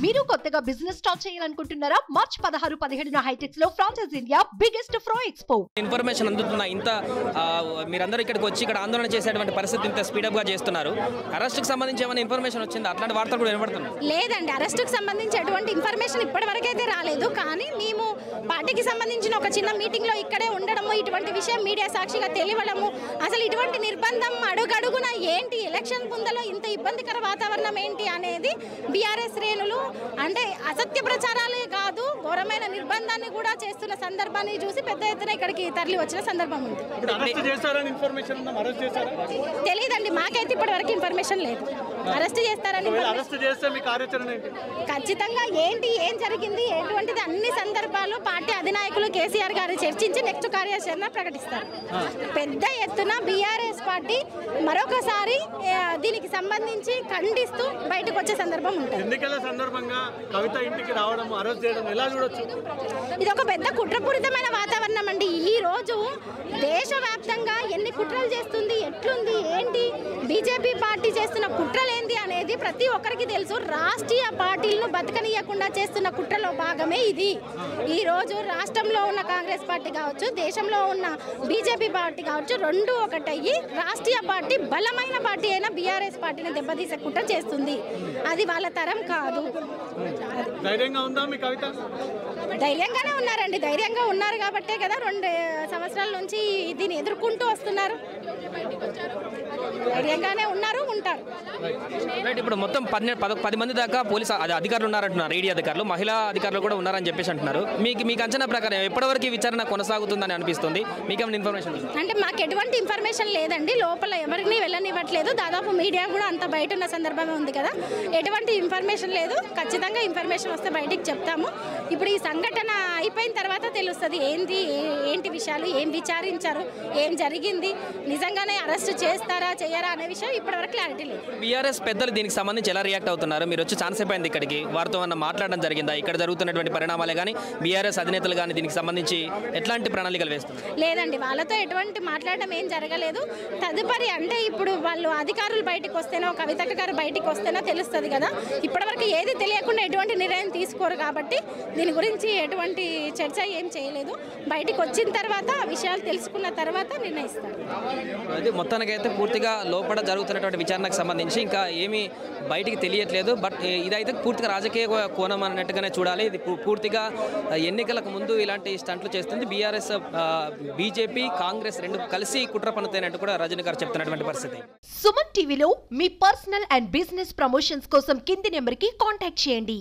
మీరు కొత్తగా business start చేయాలనుకుంటున్నారా? మార్చ్ 16-17 హైటెక్స్ లో franchise India biggest ఫ్రో expo. Information అందుతున్న ఇంత మీరందరూ ఇక్కడికి వచ్చి ఇక్కడ ఆందోళన చేసేటువంటి పరిస్థితి ఇంత స్పీడప్ గా చేస్తున్నారు. అరెస్ట్ కి సంబంధించి ఏమైనా ఇన్ఫర్మేషన్ వచ్చిందా? అట్లాంటి వార్తలు కూడా వినబడుతున్నాయి. లేదండి, అరెస్ట్ కి సంబంధించి ఎటువంటి ఇన్ఫర్మేషన్ ఇప్పటివరకు అయితే రాలేదు. కానీ మేము పార్టీకి సంబంధించిన ఒక చిన్న మీటింగ్ లో ఇక్కడే ఉండడము, ఇటువంటి విషయం మీడియా సాక్షిగా తెలియడము, అసలు ఇటువంటి నిర్బంధం అడుగడుగున ఏంటి, ఎలక్షన్ ముందలో ఇంత ఇబ్బందికర వాతావరణం ఏంటి అనేది బీఆర్ఎస్ శ్రేణులు అంటే అసత్య ప్రచారాలే కాదు, ఘోరమైన నిర్బంధాన్ని కూడా చేస్తున్న సందర్భాన్ని చూసి పెద్ద ఎత్తున ఇక్కడికి తరలి వచ్చిన సందర్భం ఉంది. తెలియదండి, మాకైతే ఇప్పటి వరకు ఇన్ఫర్మేషన్ లేదు. అరెస్ట్ చేస్తారని ఖచ్చితంగా ఏం జరిగింది ఎటువంటిది అన్ని సందర్భాలు పార్టీ అధినాయకులు కేసీఆర్ గారు చర్చించి నెక్స్ట్ కార్యాచరణ ప్రకటిస్తారు. పెద్ద ఎత్తున బీఆర్ఎస్ పార్టీ మరొకసారి దీనికి సంబంధించి ఖండిస్తూ బయటకు వచ్చే సందర్భం ఉంటుంది. ఎన్నికల సందర్భంగా కవిత ఇంటికి రావడం, అరెస్ట్ చేయడం ఎలా చూడొచ్చు? ఇది ఒక పెద్ద కుట్రపూరితమైన వాతావరణం అండి. ఈ రోజు దేశవ్యాప్తంగా ఎన్ని కుట్రలు చేస్తుంది, ఎట్లుంది, ఏంటి బీజేపీ పార్టీ చేస్తున్న కుట్రలు ఏంది అనేది ప్రతి ఒక్కరికి తెలుసు. రాష్ట్రీయ పార్టీలను బతకనీయకుండా చేస్తున్న కుట్రలో భాగమే ఇది. ఈ రోజు రాష్ట్రంలో ఉన్న కాంగ్రెస్ పార్టీ కావచ్చు, దేశంలో ఉన్న బీజేపీ పార్టీ కావచ్చు, రెండు ఒకటయ్యి రాష్ట్రీయ పార్టీ బలమైన పార్టీ అయిన బీఆర్ఎస్ పార్టీని దెబ్బతీసే కుట్ర చేస్తుంది. అది వాళ్ళ తరం కాదు. ధైర్యంగా ఉందా మీ కవిత? ధైర్యంగానే ఉన్నారండి. ధైర్యంగా ఉన్నారు కాబట్టే కదా 2 సంవత్సరాల నుంచి దీన్ని ఎదుర్కొంటూ వస్తున్నారు. ధైర్యంగానే ఉన్నారు, ఉంటారు. ఇప్పుడు మొత్తం 10 మంది దాకా పోలీసు అధికారులు ఉన్నారంటున్నారు, ఈడీ అధికారులు, మహిళా అధికారులు కూడా ఉన్నారని చెప్పేసి అంటున్నారు. మీకు అంచనా ప్రకారం ఎప్పటివరకు విచారణ కొనసాగుతుందని అనిపిస్తుంది? మీకేమైనా ఇన్ఫర్మేషన్? అంటే మాకు ఎటువంటి ఇన్ఫర్మేషన్ లేదండి. లోపల ఎవరిని వెళ్ళనివ్వట్లేదు. దాదాపు మీడియా కూడా అంత బయట ఉన్న సందర్భమే ఉంది కదా. ఎటువంటి ఇన్ఫర్మేషన్ లేదు. ఖచ్చితంగా ఇన్ఫర్మేషన్ వస్తే బయటికి చెప్తాము. ఇప్పుడు ఈ సంఘటన అయిపోయిన తర్వాత తెలుస్తుంది ఏంటి విషయాలు, ఏం విచారించారు, ఏం జరిగింది, నిజంగానే అరెస్ట్ చేస్తారా చేయరా అనే విషయం ఇప్పటివరకు క్లారిటీ లేదు. బీఆర్ఎస్ పెద్దలు దీనికి సంబంధించి ఎలా రియాక్ట్ అవుతున్నారు? మీరు వచ్చి ఛాన్స్ అయిపోయింది ఇక్కడికి, వారితో ఏమన్నా మాట్లాడడం జరిగిందా? ఇక్కడ జరుగుతున్నటువంటి పరిణామాలే కానీ బీఆర్ఎస్ అధినేతలు కానీ దీనికి సంబంధించి ఎట్లాంటి ప్రణాళికలు వేస్తున్నారు? లేదండి, వాళ్ళతో ఎటువంటి మాట్లాడడం ఏం జరగలేదు. తదుపరి అంటే ఇప్పుడు వాళ్ళు అధికారులు బయటకు వస్తేనో, కవితక్క గారు బయటకు వస్తేనో తెలుస్తుంది కదా. ఇప్పటివరకు ఏది తెలియకుండా ఎటువంటి నిర్ణయం తీసుకోరు కాబట్టి దీని గురించి ఎటువంటి చర్చ ఏం చేయలేదు. బయటకు వచ్చిన తర్వాత ఆ విషయాలు తెలుసుకున్న తర్వాత నిర్ణయిస్తారు. అది మొత్తానికైతే పూర్తిగా లోపల జరుగుతున్నటువంటి విచారణకు సంబంధించి ఇంకా ఏమీ బయటికి తెలియట్లేదు. బట్ ఇదైతే పూర్తిగా రాజకీయ కోణం అన్నట్టుగానే చూడాలి. ఇది పూర్తిగా ఎన్నికలకు ముందు ఇలాంటి స్టంట్లు చేస్తుంది బీఆర్ఎస్, బీజేపీ, కాంగ్రెస్ రెండు కలిసి కుట్ర పన్నుతాయన్నట్టు కూడా రజనీ గారు చెప్తున్నటువంటి పరిస్థితి. సుమన్ టీవీలో మీ పర్సనల్ అండ్ బిజినెస్ ప్రమోషన్స్ కోసం కింది నెంబర్కి కాంటాక్ట్ చేయండి.